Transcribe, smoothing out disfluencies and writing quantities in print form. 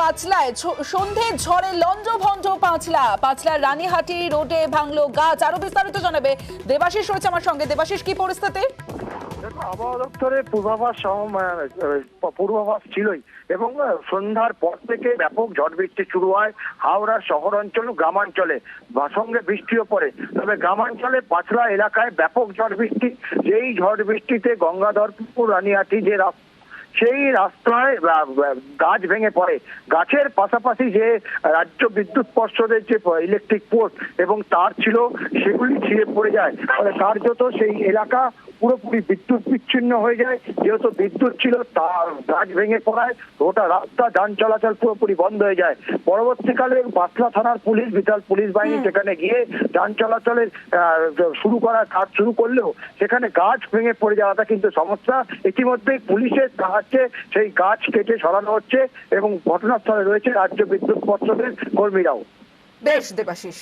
পাঁচলায় সন্ধে ঝড়ে লঞ্জভঞ্জ পাঁচলার রানীহাটি রোডে ভাঙলো গাছ। আরো বিস্তারিত জানাবে দেবাশিস রয়েছে আমার সঙ্গে। দেবাশিস, কি পরিস্থিতি? আবহাওয়া দপ্তরের পূর্বাভাস ছিলই এবং সন্ধ্যার পর থেকে ব্যাপক ঝড় বৃষ্টি শুরু হয় হাওড়ার শহর অঞ্চল ও গ্রামাঞ্চলে, সঙ্গে বৃষ্টিও পড়ে। তবে গ্রামাঞ্চলে পাঁচলা এলাকায় ব্যাপক ঝড় বৃষ্টি। যেই ঝড় বৃষ্টিতে গঙ্গাধরপুর রানীহাটি যে সেই রাস্তায় গাছ ভেঙে পড়ে। গাছের পাশাপাশি যে রাজ্য বিদ্যুৎ পর্ষদের যে ইলেকট্রিক পোস্ট এবং তার ছিল সেগুলি ছিঁড়ে পড়ে যায়। ফলে কার্যত সেই এলাকা পুরোপুরি বিদ্যুৎ বিচ্ছিন্ন হয়ে যায়। যেহেতু বিদ্যুৎ ছিল, তার গাছ ভেঙে পড়ায় গোটা রাস্তা যান চলাচল পুরোপুরি বন্ধ হয়ে যায়। পরবর্তীকালে পাঁচলা থানার পুলিশ, বিশাল পুলিশ বাহিনী সেখানে গিয়ে যান চলাচলের কাজ শুরু করলেও সেখানে গাছ ভেঙে পড়ে যাওয়াটা কিন্তু সমস্যা। ইতিমধ্যেই পুলিশের সাহায্যে সেই গাছ কেটে সরানো হচ্ছে এবং ঘটনাস্থলে রয়েছে রাজ্য বিদ্যুৎ পর্ষদের কর্মীরাও। বেশ দেবাশিস।